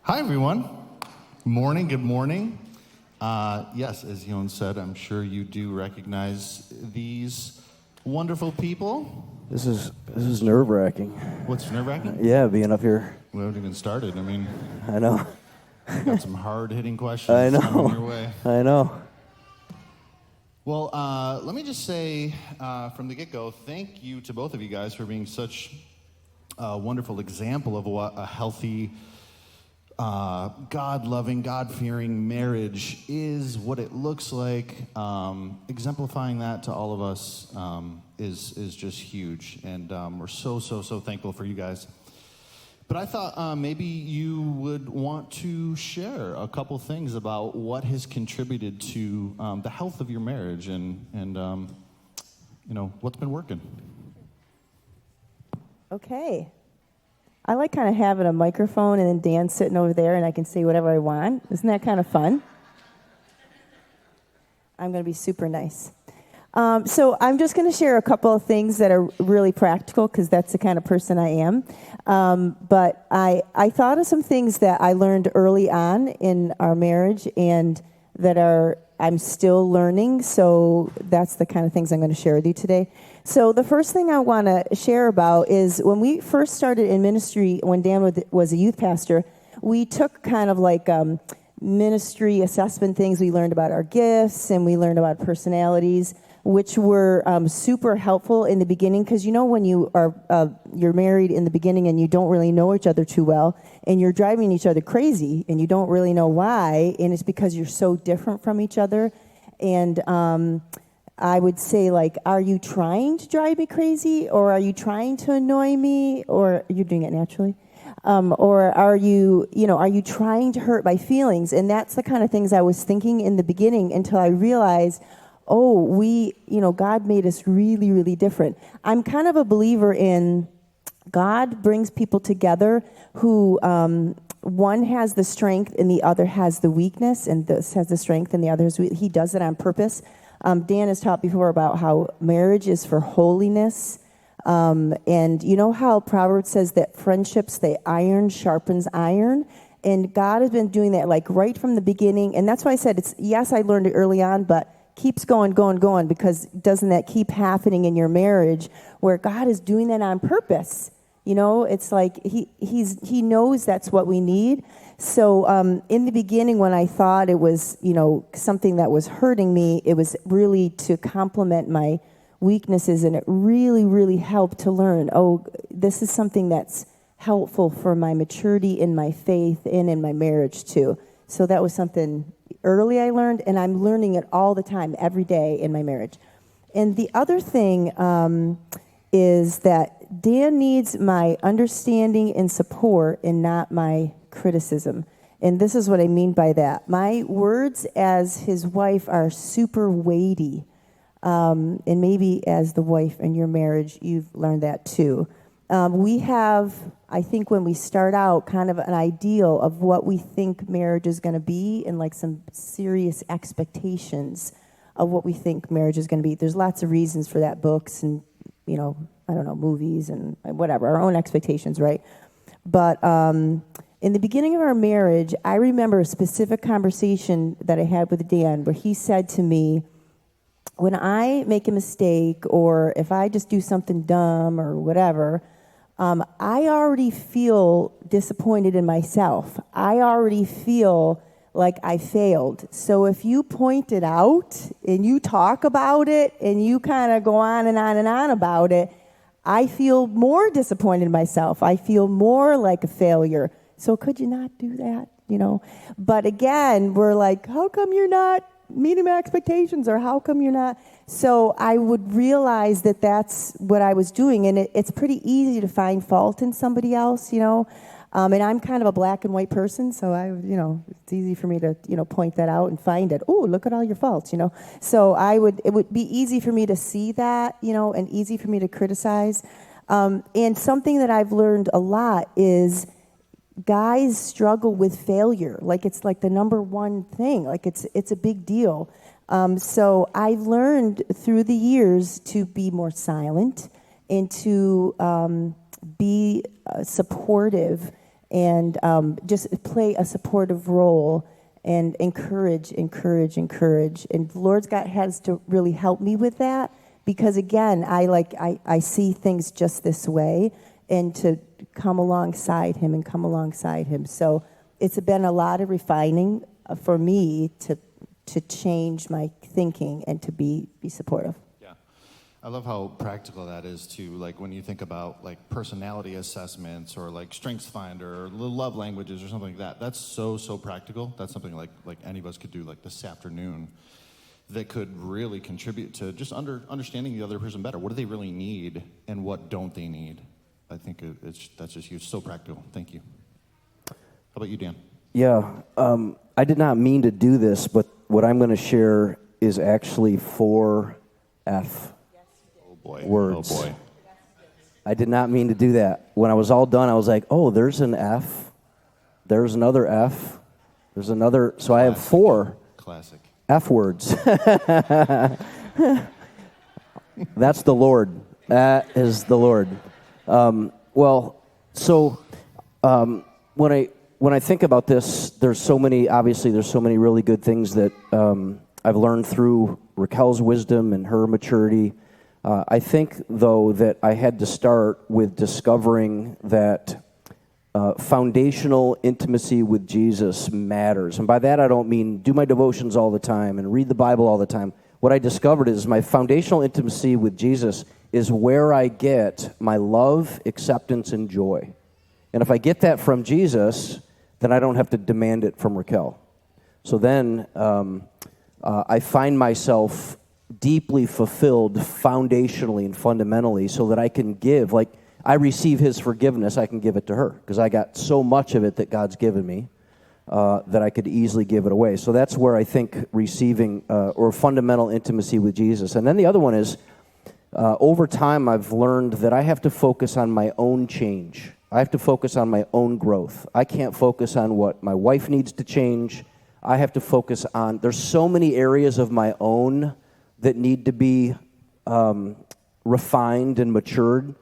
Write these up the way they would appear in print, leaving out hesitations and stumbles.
Hi, everyone. Morning, good morning. Yes, as Yon said, I'm sure you do recognize these wonderful people. This is nerve-wracking. What's nerve-wracking? Yeah, being up here. We haven't even started. I mean, I know. got some hard-hitting questions I know. coming your way. I know. Well, let me just say from the get-go, thank you to both of you guys for being such a wonderful example of what a healthy, God-loving, God-fearing marriage is, what it looks like. Exemplifying that to all of us is just huge, and we're so thankful for you guys. But I thought maybe you would want to share a couple things about what has contributed to the health of your marriage and what's been working. Okay. I like kind of having a microphone and then Dan sitting over there and I can say whatever I want. Isn't that kind of fun? I'm going to be super nice. So I'm just going to share a couple of things that are really practical because that's the kind of person I am. But I thought of some things that I learned early on in our marriage and that I'm still learning. So that's the kind of things I'm going to share with you today. So the first thing I want to share about is when we first started in ministry, when Dan was a youth pastor, we took kind of like ministry assessment things. We learned about our gifts and we learned about personalities, which were super helpful in the beginning because when you're married in the beginning and you don't really know each other too well and you're driving each other crazy and you don't really know why, and it's because you're so different from each other. And I would say, like, are you trying to drive me crazy, or are you trying to annoy me, or you're doing it naturally? Or are you trying to hurt my feelings? And that's the kind of things I was thinking in the beginning until I realized, God made us really, really different. I'm kind of a believer in God brings people together who one has the strength and the other has the weakness, and this has the strength and the other has He does it on purpose. Dan has taught before about how marriage is for holiness. And you know how Proverbs says that friendships, iron sharpens iron? And God has been doing that like right from the beginning. And that's why I said I learned it early on, but keeps going, because doesn't that keep happening in your marriage where God is doing that on purpose? It's like he knows that's what we need. So in the beginning, when I thought it was, something that was hurting me, it was really to complement my weaknesses, and it really, really helped to learn, this is something that's helpful for my maturity in my faith and in my marriage too. So that was something early I learned, and I'm learning it all the time, every day in my marriage. And the other thing is that Dan needs my understanding and support and not my criticism. And this is what I mean by that. My words as his wife are super weighty. And maybe as the wife in your marriage, you've learned that too. We have, I think when we start out, kind of an ideal of what we think marriage is going to be and like some serious expectations of what we think marriage is going to be. There's lots of reasons for that, books and, movies and whatever, our own expectations, right? But in the beginning of our marriage, I remember a specific conversation that I had with Dan where he said to me, when I make a mistake or if I just do something dumb or whatever, I already feel disappointed in myself. I already feel like I failed. So if you point it out and you talk about it and you kind of go on and on and on about it, I feel more disappointed in myself. I feel more like a failure. So could you not do that, But again, we're like, how come you're not meeting my expectations, or how come you're not? So I would realize that that's what I was doing, and it's pretty easy to find fault in somebody else, and I'm kind of a black and white person, so it's easy for me to, point that out and find it. Oh, look at all your faults, So it would be easy for me to see that, and easy for me to criticize. And something that I've learned a lot is guys struggle with failure. Like it's like the number one thing. Like it's a big deal. So I've learned through the years to be more silent and to be supportive and just play a supportive role and encourage. And the Lord's God has to really help me with that, because again, I see things just this way, and to come alongside him. So it's been a lot of refining for me to change my thinking and to be supportive. Yeah. I love how practical that is too. Like when you think about like personality assessments or like Strengths Finder or love languages or something like that, that's so practical. That's something like any of us could do like this afternoon that could really contribute to just understanding the other person better. What do they really need and what don't they need? I think that's just huge. So practical. Thank you. How about you, Dan? Yeah, I did not mean to do this, but what I'm going to share is actually 4 F words. Oh boy. I did not mean to do that. When I was all done, I was like, oh, there's an F. There's another F. There's another. So I have 4 Classic. F words. That's the Lord. That is the Lord. When I think about this, there's so many really good things that I've learned through Raquel's wisdom and her maturity. I think, though, that I had to start with discovering that foundational intimacy with Jesus matters. And by that, I don't mean do my devotions all the time and read the Bible all the time. What I discovered is my foundational intimacy with Jesus is where I get my love, acceptance, and joy. And if I get that from Jesus, then I don't have to demand it from Raquel. So then I find myself deeply fulfilled foundationally and fundamentally so that I can give. Like, I receive his forgiveness, I can give it to her because I got so much of it that God's given me that I could easily give it away. So that's where I think receiving or fundamental intimacy with Jesus. And then the other one is, over time I've learned that I have to focus on my own change. I have to focus on my own growth. I can't focus on what my wife needs to change. I have to focus on, there's so many areas of my own that need to be refined and matured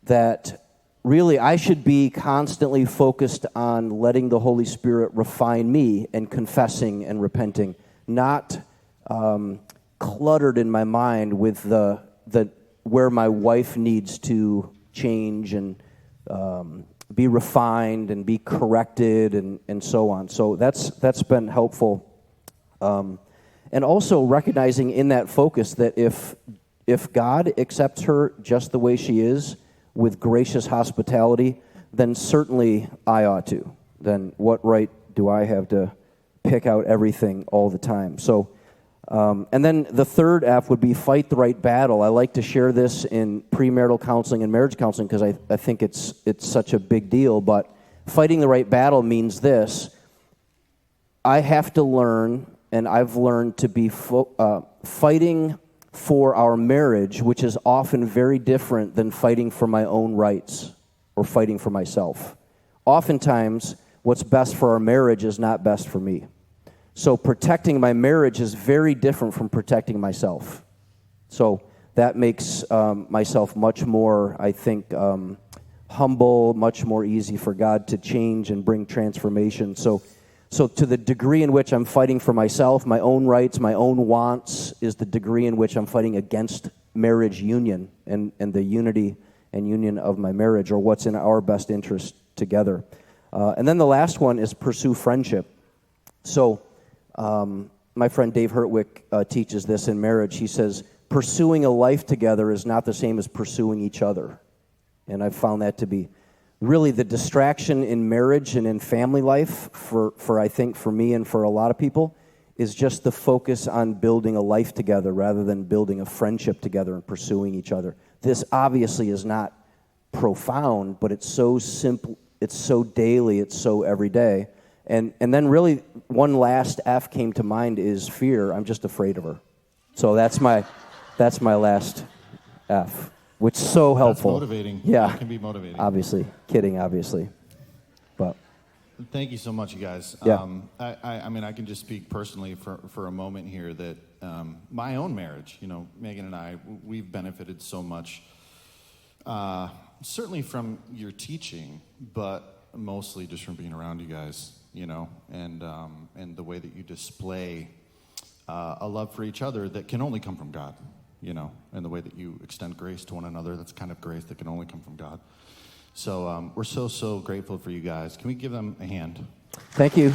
that really I should be constantly focused on letting the Holy Spirit refine me and confessing and repenting, not cluttered in my mind with the where my wife needs to change and be refined and be corrected and so on. So that's been helpful. And also recognizing in that focus that if God accepts her just the way she is with gracious hospitality, then certainly I ought to. Then what right do I have to pick out everything all the time? So, and then the third F would be fight the right battle. I like to share this in premarital counseling and marriage counseling because I think it's such a big deal. But fighting the right battle means this. I have to learn, and I've learned to be fighting for our marriage, which is often very different than fighting for my own rights or fighting for myself. Oftentimes, what's best for our marriage is not best for me. So protecting my marriage is very different from protecting myself. So that makes myself much more, I think, humble, much more easy for God to change and bring transformation. So to the degree in which I'm fighting for myself, my own rights, my own wants, is the degree in which I'm fighting against marriage union and the unity and union of my marriage, or what's in our best interest together. And then the last one is pursue friendship. So my friend Dave Hertwick teaches this in marriage. He says, pursuing a life together is not the same as pursuing each other. And I've found that to be really the distraction in marriage and in family life for I think for me and for a lot of people is just the focus on building a life together rather than building a friendship together and pursuing each other. This obviously is not profound, but it's so simple, it's so daily, it's so everyday. And then really one last F came to mind is fear. I'm just afraid of her. So that's my last F. Which is so helpful. That's motivating. Yeah. It can be motivating. Obviously. Kidding, obviously. But thank you so much, you guys. Yeah. I mean, I can just speak personally for a moment here that my own marriage, Megan and I, we've benefited so much, certainly from your teaching, but mostly just from being around you guys, you know, and the way that you display a love for each other that can only come from God, you know, and the way that you extend grace to one another, that's kind of grace that can only come from God. So we're so grateful for you guys. Can we give them a hand? Thank you.